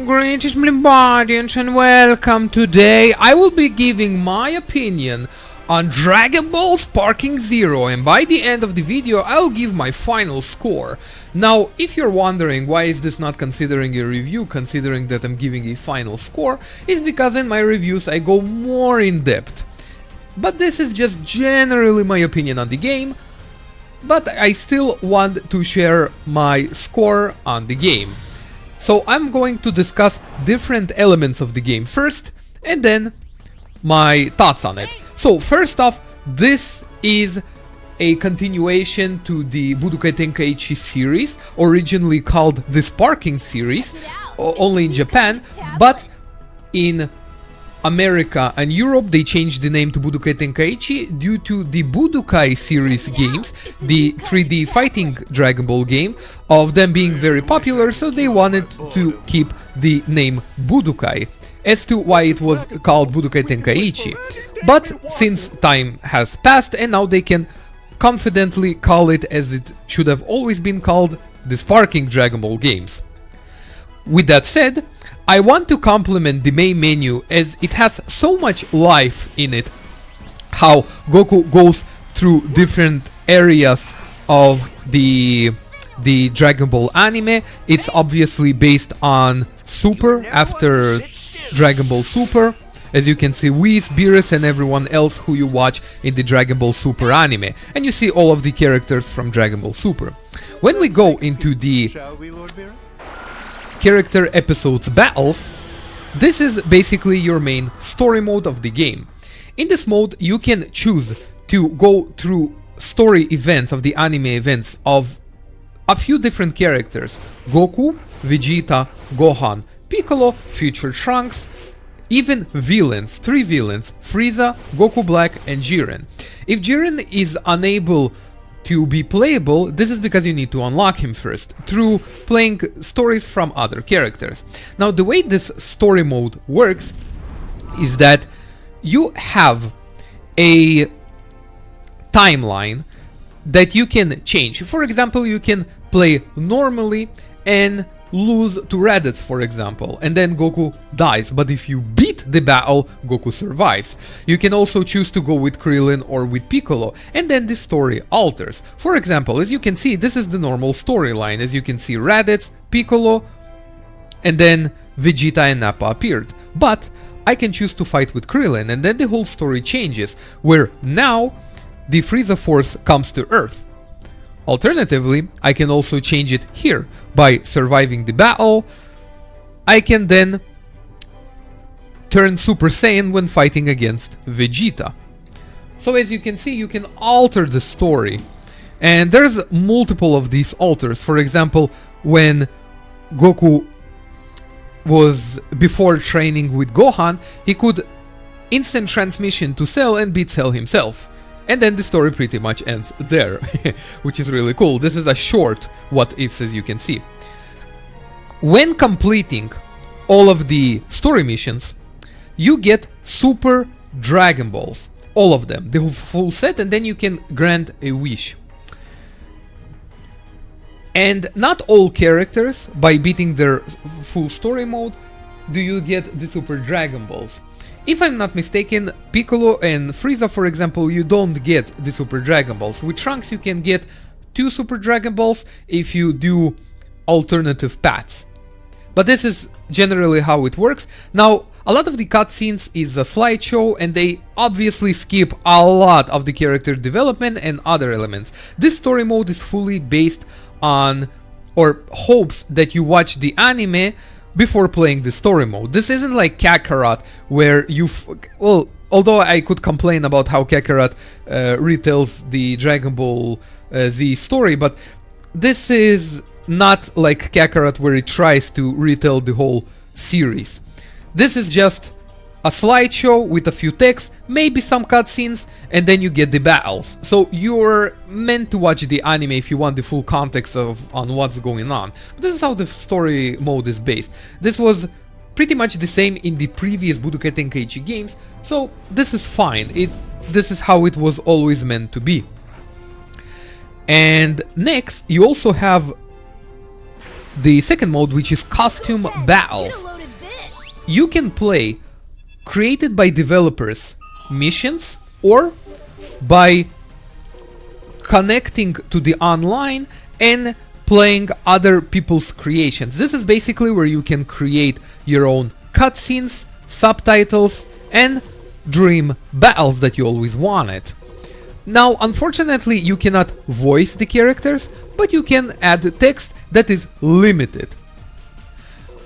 Greetings, Blimbodians, and welcome. Today I will be giving my opinion on DragonBallZ Sparking Zero, and by the end of the video I'll give my final score. Now, if you're wondering why is this not considering a review, considering that I'm giving a final score, it's because in my reviews I go more in depth. But this is just generally my opinion on the game, but I still want to share my score on the game. So I'm going to discuss different elements of the game first, and then my thoughts on it. So first off, this is a continuation to the Budokai Tenkaichi series, originally called the Sparking series, only in Japan, but in America and Europe they changed the name to Budokai Tenkaichi due to the Budokai series games, the 3D fighting Dragon Ball game, of them being very popular, so they wanted to keep the name Budokai. As to why it was called Budokai Tenkaichi. But since time has passed and now they can confidently call it as it should have always been called, the Sparking Dragon Ball games. With that said, I want to compliment the main menu as it has so much life in it. How Goku goes through different areas of the Dragon Ball anime. It's obviously based on Super, after Dragon Ball Super. As you can see, Whis, Beerus and everyone else who you watch in the Dragon Ball Super anime. And you see all of the characters from Dragon Ball Super. When we go into the character episodes battles, this is basically your main story mode of the game. In this mode you can choose to go through story events of the anime events of a few different characters: Goku, Vegeta, Gohan, Piccolo, future Trunks, even villains, 3 villains: Frieza, Goku Black and Jiren. If Jiren is unable to be playable, this is because you need to unlock him first, through playing stories from other characters. Now, the way this story mode works is that you have a timeline that you can change. For example, you can play normally and lose to Raditz, for example, and then Goku dies, but if you beat the battle, Goku survives. You can also choose to go with Krillin or with Piccolo, and then the story alters. For example, as you can see, this is the normal storyline. As you can see, Raditz, Piccolo, and then Vegeta and Nappa appeared. But I can choose to fight with Krillin, and then the whole story changes, where now the Frieza Force comes to Earth. Alternatively, I can also change it here. By surviving the battle, I can then turn Super Saiyan when fighting against Vegeta. So as you can see, you can alter the story. And there's multiple of these alters. For example, when Goku was before training with Gohan, he could instant transmission to Cell and beat Cell himself. And then the story pretty much ends there, which is really cool. This is a short what-ifs, as you can see. When completing all of the story missions, you get Super Dragon Balls, all of them, the full set, and then you can grant a wish. And not all characters, by beating their full story mode, do you get the Super Dragon Balls. If I'm not mistaken, Piccolo and Frieza, for example, you don't get the Super Dragon Balls. With Trunks you can get 2 Super Dragon Balls if you do alternative paths. But this is generally how it works. Now, a lot of the cutscenes is a slideshow, and they obviously skip a lot of the character development and other elements. This story mode is fully based on, or hopes that you watch the anime before playing the story mode. This isn't like Kakarot, where you well, although I could complain about how Kakarot retells the Dragon Ball Z story, but this is not like Kakarot, where it tries to retell the whole series. This is just a slideshow with a few texts, maybe some cutscenes, and then you get the battles. So you're meant to watch the anime if you want the full context on what's going on. This is how the story mode is based. This was pretty much the same in the previous Budokai Tenkaichi games, so this is fine. This is how it was always meant to be. And next, you also have the second mode, which is Costume Battles. You can play created by developers missions or by connecting to the online and playing other people's creations. This is basically where you can create your own cutscenes, subtitles, and dream battles that you always wanted. Now, unfortunately, you cannot voice the characters, but you can add text that is limited.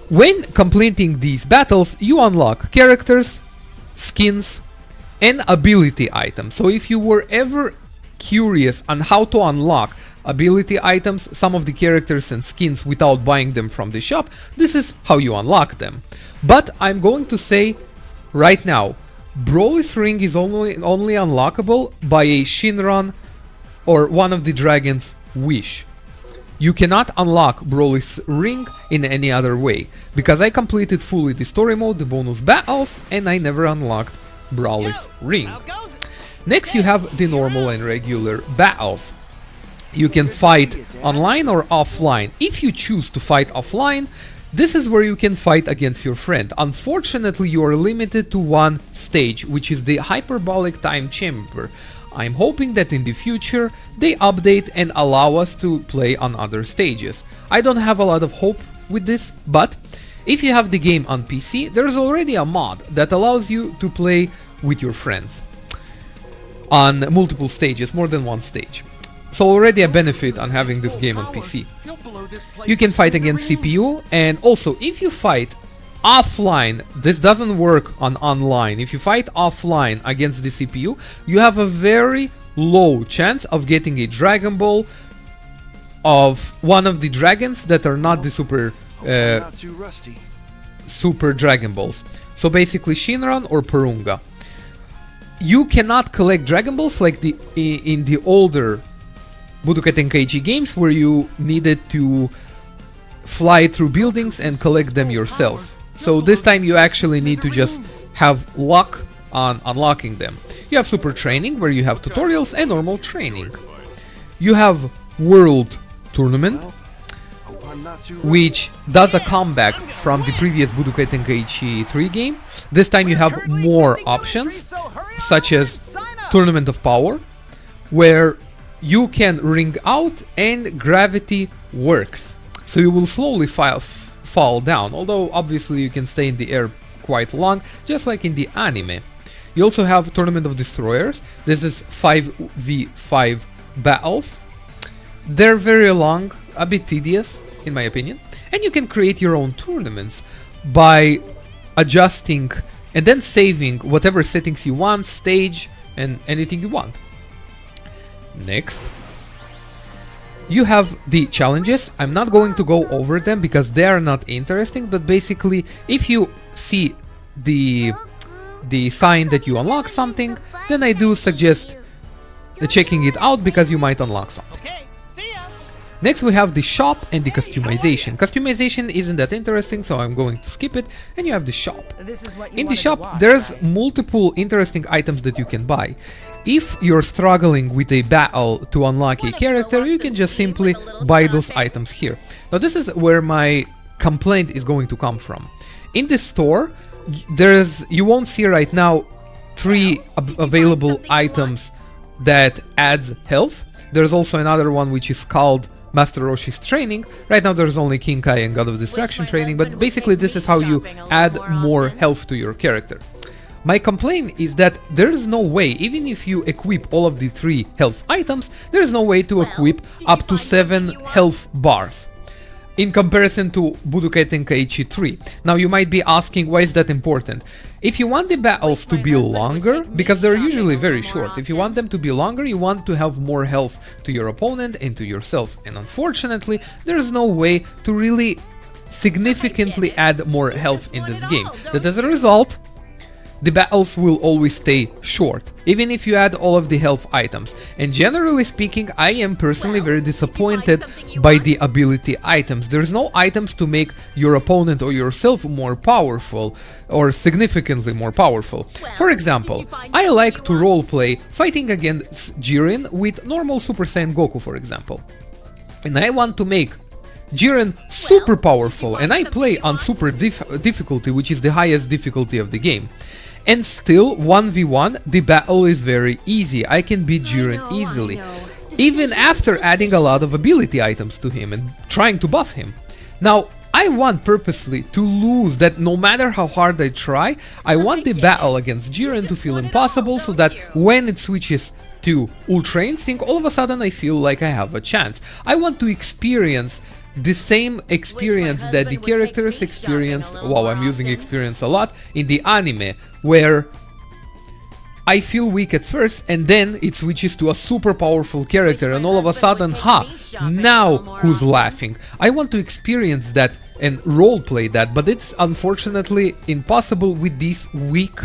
When completing these battles, you unlock characters, skins, and ability items. So if you were ever curious on how to unlock ability items, some of the characters and skins without buying them from the shop, this is how you unlock them. But I'm going to say right now, Broly's ring is only unlockable by a Shinron or one of the dragon's wish. You cannot unlock Broly's ring in any other way, because I completed fully the story mode, the bonus battles, and I never unlocked Broly's ring. Next you have the normal and regular battles. You can fight online or offline. If you choose to fight offline, this is where you can fight against your friend. Unfortunately, you are limited to one stage, which is the hyperbolic time chamber. I'm hoping that in the future they update and allow us to play on other stages. I don't have a lot of hope with this, but if you have the game on PC, there's already a mod that allows you to play with your friends on multiple stages, more than one stage. So already a benefit on having this game on PC. You can fight against CPU, and also if you fight offline, this doesn't work on online. If you fight offline against the CPU, you have a very low chance of getting a Dragon Ball of one of the dragons that are not the super Dragon Balls. So basically Shinron or Porunga. You cannot collect Dragon Balls like in the older Budokai Tenkaichi games, where you needed to fly through buildings and collect them yourself. So this time you actually need to just have luck on unlocking them. You have super training, where you have tutorials, and normal training. You have World Tournament, which does a comeback from the previous Budokai Tenkaichi 3 game. This time you have more options, such as Tournament of Power, where you can ring out and gravity works. So you will slowly fall down, although obviously you can stay in the air quite long, just like in the anime. You also have Tournament of Destroyers. This is 5v5 battles. They're very long, a bit tedious in my opinion, and you can create your own tournaments by adjusting and then saving whatever settings you want, stage, and anything you want. Next, you have the challenges. I'm not going to go over them because they are not interesting, but basically if you see the sign that you unlock something, then I do suggest checking it out because you might unlock something. Next we have the shop and the customization. Customization isn't that interesting, so I'm going to skip it, and you have the shop. In the shop there's multiple interesting items that you can buy. If you're struggling with a battle to unlock a character, you can just simply buy those items here. Now this is where my complaint is going to come from. In this store, you won't see right now 3 available items that adds health. There's also another one which is called Master Roshi's training. Right now there's only Kinkai and God of Distraction training, but basically this is how you add more health to your character. My complaint is that there is no way, even if you equip all of the 3 health items, there is no way to equip up to 7 health bars in comparison to Budokai Tenkaichi 3. Now you might be asking, why is that important? If you want the battles to be longer, because they're usually very short, if you want them to be longer, you want to have more health to your opponent and to yourself. And unfortunately, there is no way to really significantly add more health in this game. That as a result, the battles will always stay short, even if you add all of the health items. And generally speaking, I am personally very disappointed by the ability items. There's no items to make your opponent or yourself more powerful, or significantly more powerful. For example, I like to roleplay fighting against Jiren with normal Super Saiyan Goku, for example. And I want to make Jiren super powerful, and I play on super difficulty, which is the highest difficulty of the game. And still, 1v1, the battle is very easy. I can beat Jiren easily, even after adding a lot of ability items to him and trying to buff him. Now, I want purposely to lose, that no matter how hard I try, I want the battle against Jiren to feel impossible, so that when it switches to Ultra Instinct, all of a sudden I feel like I have a chance. I want to experience the same experience that the characters experienced, wow, I'm using experience a lot, in the anime, where I feel weak at first and then it switches to a super powerful character and all of a sudden, now who's laughing? I want to experience that and roleplay that, but it's unfortunately impossible with these weak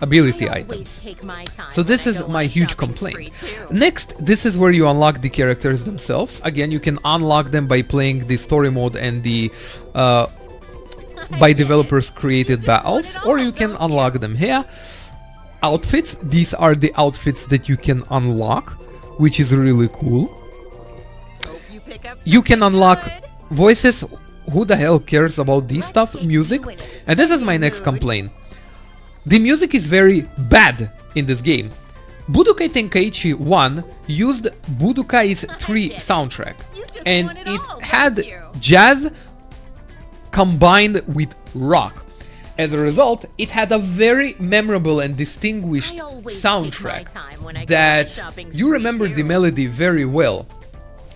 ability items. So this is my huge complaint. Next, this is where you unlock the characters themselves. Again, you can unlock them by playing the story mode and the by developers created battles, or you can unlock them here. Outfits, these are the outfits that you can unlock, which is really cool. You can unlock voices. Who the hell cares about this stuff? Music. And this is my next complaint. The music is very bad in this game. Budokai Tenkaichi 1 used Budokai's 3 soundtrack, and it had jazz combined with rock. As a result, it had a very memorable and distinguished soundtrack that you remember the melody very well.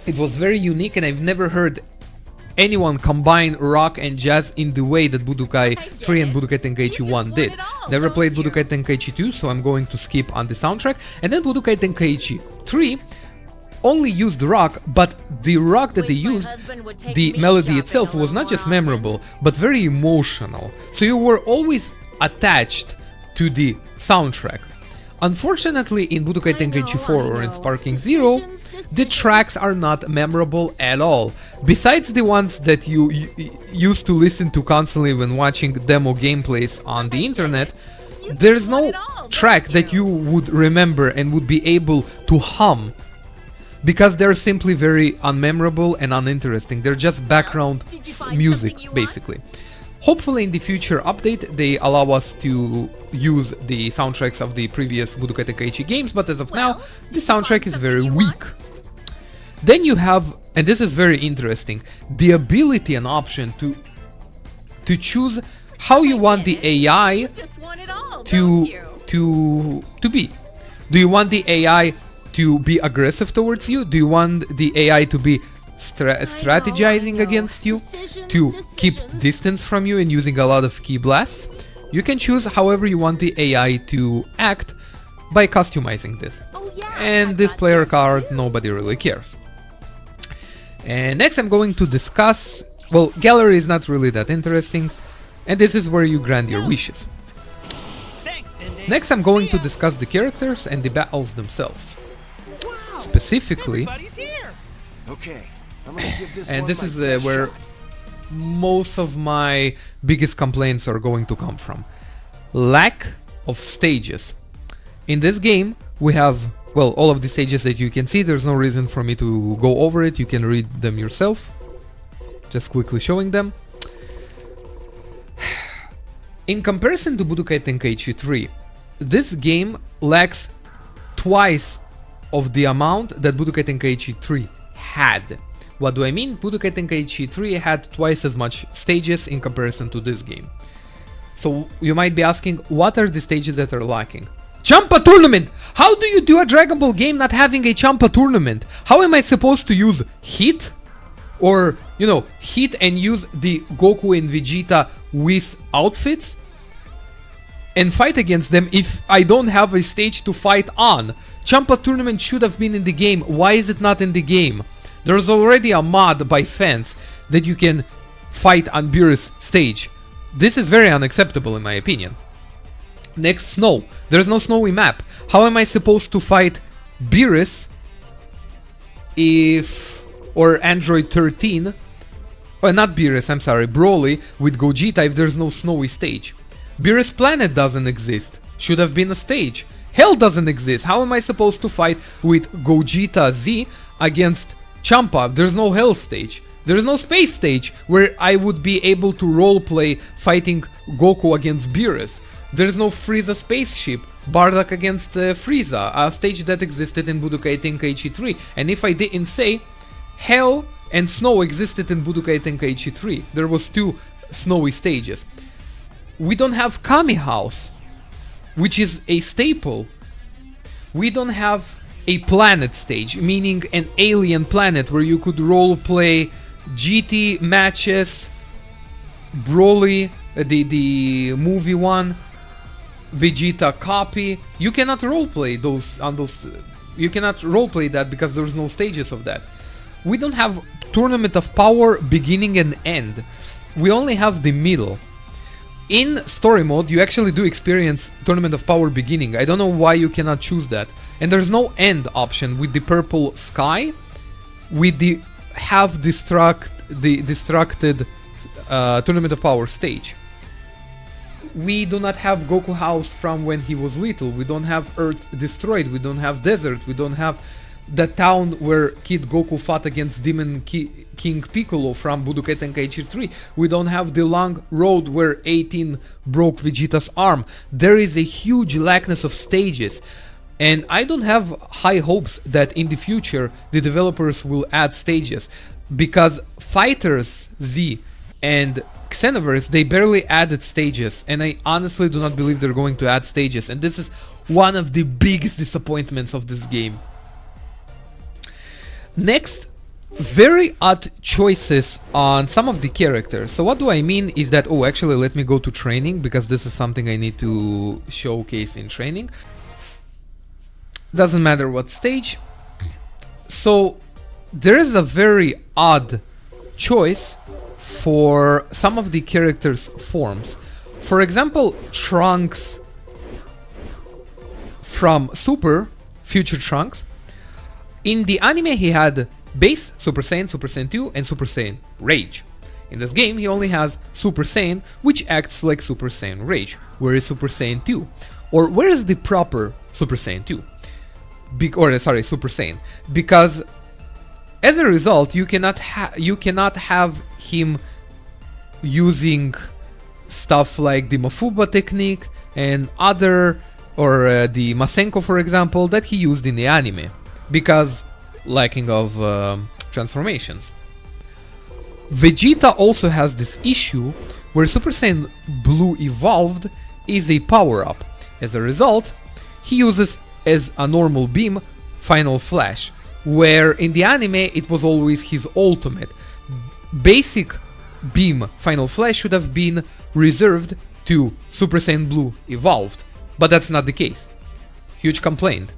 It was very unique, and I've never heard anyone combine rock and jazz in the way that Budokai 3 and Budokai Tenkaichi 1 did. Never played Budokai Tenkaichi 2, so I'm going to skip on the soundtrack. And then Budokai Tenkaichi 3 only used rock, but the rock that they used, the melody itself, was not just memorable, but very emotional. So you were always attached to the soundtrack. Unfortunately, in Budokai Tenkaichi 4 or in Sparking Zero, the tracks are not memorable at all. Besides the ones that you used to listen to constantly when watching demo gameplays on the internet, there's no track that you would remember and would be able to hum, because they're simply very unmemorable and uninteresting. They're just background music, basically. Hopefully in the future update they allow us to use the soundtracks of the previous Budokai Tenkaichi games, but as of now, the soundtrack is very weak. Then you have, and this is very interesting, the ability and option to choose how you want the AI to be. Do you want the AI to be aggressive towards you? Do you want the AI to be strategizing against you, to keep distance from you and using a lot of key blasts? You can choose however you want the AI to act by customizing this. And this player card, nobody really cares. And next I'm going to discuss, well, gallery is not really that interesting, and this is where you grant your wishes. Next I'm going to discuss the characters and the battles themselves. Specifically, and this is where most of my biggest complaints are going to come from. Lack of stages. In this game we have, well, all of the stages that you can see. There's no reason for me to go over it, you can read them yourself. Just quickly showing them. In comparison to Budokai Tenkaichi 3, this game lacks twice of the amount that Budokai Tenkaichi 3 had. What do I mean? Budokai Tenkaichi 3 had twice as much stages in comparison to this game. So you might be asking, what are the stages that are lacking? Champa tournament! How do you do a Dragon Ball game not having a Champa tournament? How am I supposed to use hit? Or, you know, hit and use the Goku and Vegeta with outfits? And fight against them if I don't have a stage to fight on? Champa tournament should have been in the game. Why is it not in the game? There's already a mod by fans that you can fight on Beerus stage. This is very unacceptable in my opinion. Next, snow. There's no snowy map. How am I supposed to fight Beerus if, or Android 13, well, not Beerus, I'm sorry, Broly with Gogeta if there's no snowy stage? Beerus planet doesn't exist. Should have been a stage. Hell doesn't exist. How am I supposed to fight with Gogeta Z against Champa? There's no Hell stage. There is no space stage where I would be able to roleplay fighting Goku against Beerus. There is no Frieza spaceship, Bardock against Frieza, a stage that existed in Budokai Tenkaichi 3. And if I didn't say, Hell and Snow existed in Budokai Tenkaichi 3. There was 2 snowy stages. We don't have Kami House, which is a staple. We don't have a planet stage, meaning an alien planet where you could roleplay GT matches, Broly, the movie one, Vegeta copy. You cannot roleplay those on those. You cannot roleplay that because there's no stages of that. We don't have Tournament of Power beginning and end. We only have the middle. In story mode, you actually do experience Tournament of Power beginning. I don't know why you cannot choose that. And there's no end option with the purple sky, with the destructed Tournament of Power stage. We do not have Goku House from when he was little. We don't have Earth Destroyed. We don't have Desert. We don't have the town where Kid Goku fought against Demon King Piccolo from Budokai Tenkaichi 3. We don't have the long road where 18 broke Vegeta's arm. There is a huge lackness of stages. And I don't have high hopes that in the future the developers will add stages, because FighterZ and Xenoverse, they barely added stages, and I honestly do not believe they're going to add stages, and this is one of the biggest disappointments of this game. Next, very odd choices on some of the characters. So what do I mean is that, oh, actually let me go to training, because this is something I need to showcase in training. Doesn't matter what stage. So there is a very odd choice for some of the characters' forms. For example, Trunks from Super, Future Trunks. In the anime he had Base, Super Saiyan 2, and Super Saiyan Rage. In this game he only has Super Saiyan, which acts like Super Saiyan Rage. Where is Super Saiyan 2? Or where is the proper Super Saiyan 2? Super Saiyan, because as a result you cannot have him using stuff like the Mafuba technique and other, or the Masenko, for example, that he used in the anime, because lacking of transformations. Vegeta also has this issue where Super Saiyan Blue Evolved is a power-up. As a result, he uses as a normal beam Final Flash, where in the anime it was always his ultimate. Basic beam Final Flash should have been reserved to Super Saiyan Blue Evolved, but that's not the case. Huge complaint.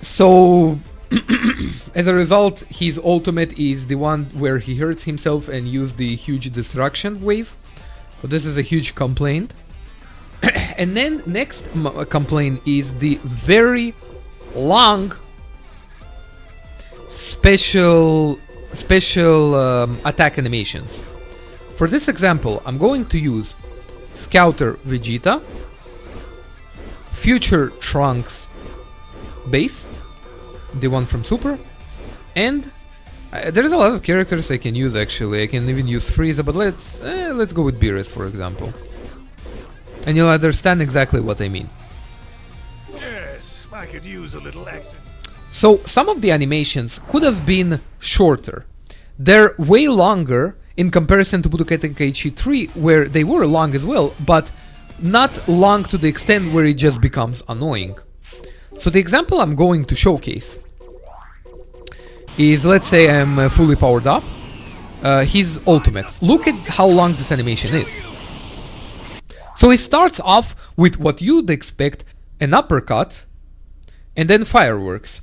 So as a result, his ultimate is the one where he hurts himself and uses the huge destruction wave. So this is a huge complaint. And then next complaint is the very long special attack animations. For this example, I'm going to use Scouter Vegeta, Future Trunks Base, the one from Super, and there's a lot of characters I can use actually. I can even use Frieza, but let's go with Beerus, for example. And you'll understand exactly what I mean. Yes, I could use a little exercise. So some of the animations could have been shorter. They're way longer in comparison to Budokai Tenkaichi 3, where they were long as well, but not long to the extent where it just becomes annoying. So the example I'm going to showcase is, let's say I'm fully powered up, his ultimate. Look at how long this animation is. So he starts off with what you'd expect, an uppercut, and then fireworks.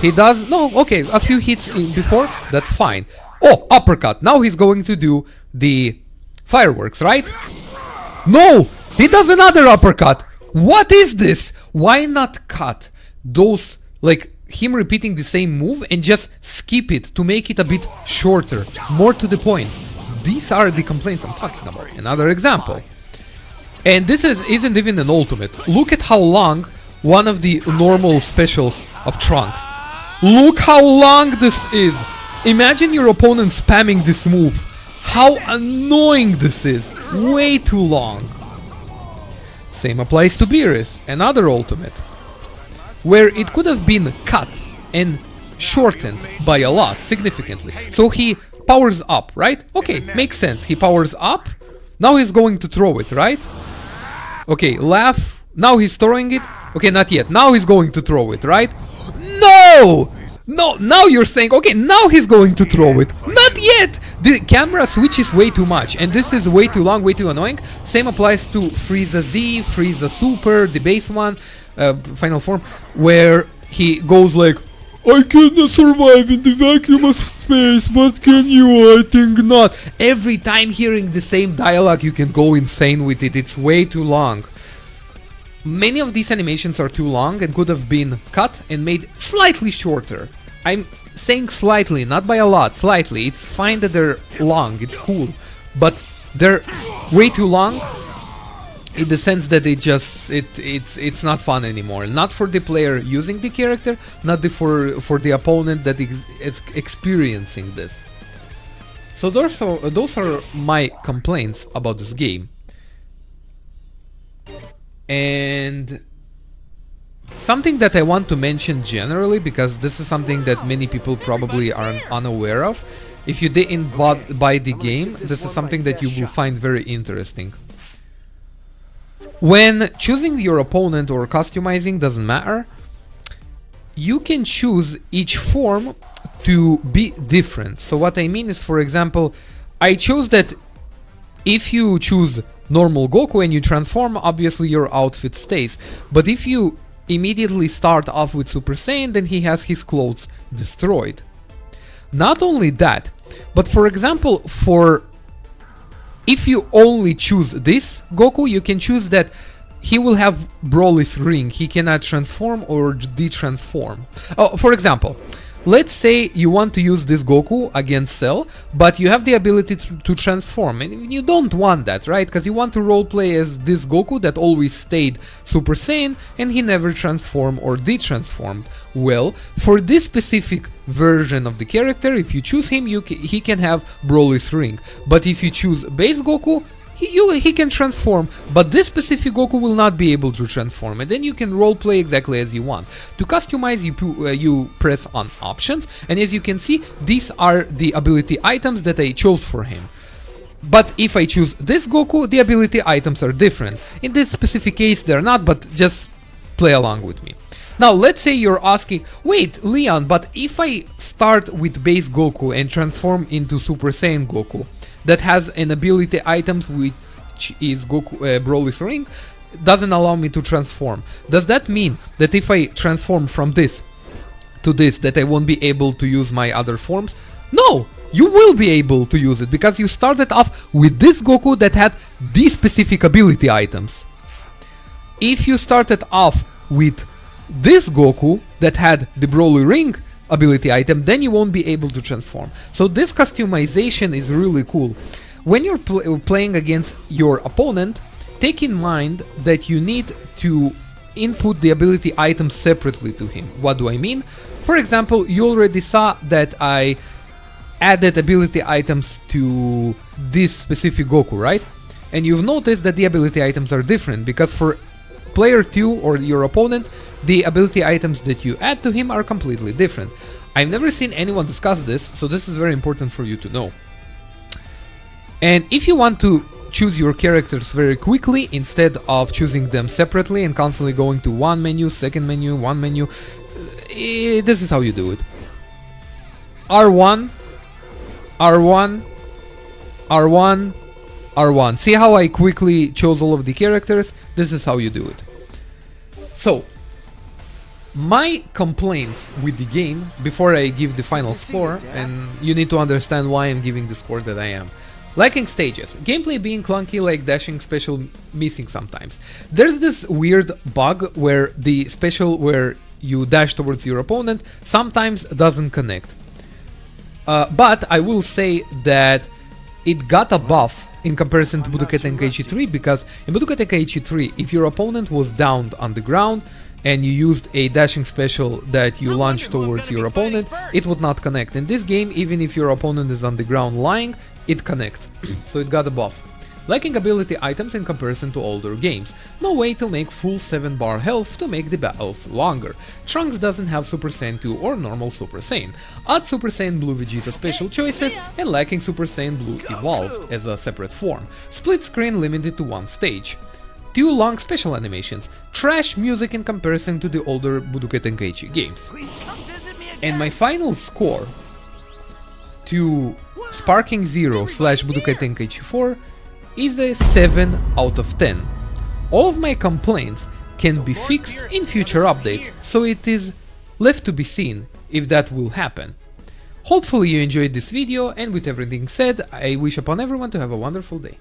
He does, a few hits before, that's fine. Oh, uppercut, now he's going to do the fireworks, right? No, he does another uppercut. What is this? Why not cut those, like him repeating the same move and just skip it to make it a bit shorter, more to the point? These are the complaints I'm talking about. Another example. And this isn't even an ultimate. Look at how long one of the normal specials of Trunks. Look how long this is. Imagine your opponent spamming this move. How annoying this is. Way too long. Same applies to Beerus, another ultimate, where it could have been cut and shortened by a lot, significantly. So he powers up, right? Okay, makes sense. He powers up. Now he's going to throw it, right? Okay, laugh. Now he's throwing it. Okay, not yet. Now he's going to throw it, right? No! No, now you're saying, okay, now he's going to throw it. Not yet! The camera switches way too much, and this is way too long, way too annoying. Same applies to FighterZ, FighterZ Super, the base one, final form, where he goes like, I cannot survive in the vacuum of space, but can you? I think not. Every time hearing the same dialogue, you can go insane with it. It's way too long. Many of these animations are too long and could have been cut and made slightly shorter. I'm saying slightly, not by a lot, slightly. It's fine that they're long, it's cool, but they're way too long in the sense that it's not fun anymore. Not for the player using the character, not for the opponent that is experiencing this. So those are my complaints about this game. And something that I want to mention generally, because this is something that many people probably are unaware of. If you didn't buy the game, this is something that you will find very interesting. When choosing your opponent or customizing, doesn't matter, you can choose each form to be different. So what I mean is, for example, I chose that if you choose normal Goku and you transform, obviously your outfit stays. But if you immediately start off with Super Saiyan, then he has his clothes destroyed. Not only that, but for example, if you only choose this Goku, you can choose that he will have Broly's ring. He cannot transform or de-transform. Oh, for example, let's say you want to use this Goku against Cell, but you have the ability to transform, and you don't want that, right? Because you want to roleplay as this Goku that always stayed Super Saiyan and he never transformed or de-transformed. Well, for this specific version of the character, if you choose him, he can have Broly's ring. But if you choose base Goku, he can transform, but this specific Goku will not be able to transform, and then you can roleplay exactly as you want. To customize, you press on options, and as you can see, these are the ability items that I chose for him. But if I choose this Goku, the ability items are different. In this specific case, they're not, but just play along with me. Now, let's say you're asking, wait, Leon, but if I start with base Goku and transform into Super Saiyan Goku, that has an ability items which is Goku Broly's ring, doesn't allow me to transform. Does that mean that if I transform from this to this, that I won't be able to use my other forms? No! You will be able to use it, because you started off with this Goku that had these specific ability items. If you started off with this Goku that had the Broly ring ability item, then you won't be able to transform. So this customization is really cool. When you're playing against your opponent, take in mind that you need to input the ability items separately to him. What do I mean? For example, you already saw that I added ability items to this specific Goku, right? And you've noticed that the ability items are different, because for player 2 or your opponent, the ability items that you add to him are completely different. I've never seen anyone discuss this, so this is very important for you to know. And if you want to choose your characters very quickly, instead of choosing them separately and constantly going to one menu, second menu, one menu, this is how you do it. R1, R1, R1, R1. See how I quickly chose all of the characters? This is how you do it. So, my complaints with the game, before I give the final score, and you need to understand why I'm giving the score that I am. Lacking stages, gameplay being clunky, like dashing special missing sometimes. There's this weird bug where the special where you dash towards your opponent sometimes doesn't connect. But I will say that it got a buff in comparison to Budokai Tenkaichi 3, because in Budokai Tenkaichi 3, if your opponent was downed on the ground and you used a dashing special that you launched towards your opponent, it would not connect. In this game, even if your opponent is on the ground lying, it connects, so it got a buff. Lacking ability items in comparison to older games. No way to make full 7-bar health to make the battles longer. Trunks doesn't have Super Saiyan 2 or normal Super Saiyan. Odd Super Saiyan Blue Vegeta special choices, and lacking Super Saiyan Blue Evolved as a separate form. Split screen limited to one stage. 2 long special animations. Trash music in comparison to the older Budokai Tenkaichi games. And my final score to Sparking Zero / Budokai Tenkaichi 4 is a 7 out of 10. All of my complaints can be fixed in future updates, so it is left to be seen if that will happen. Hopefully you enjoyed this video, and with everything said, I wish upon everyone to have a wonderful day.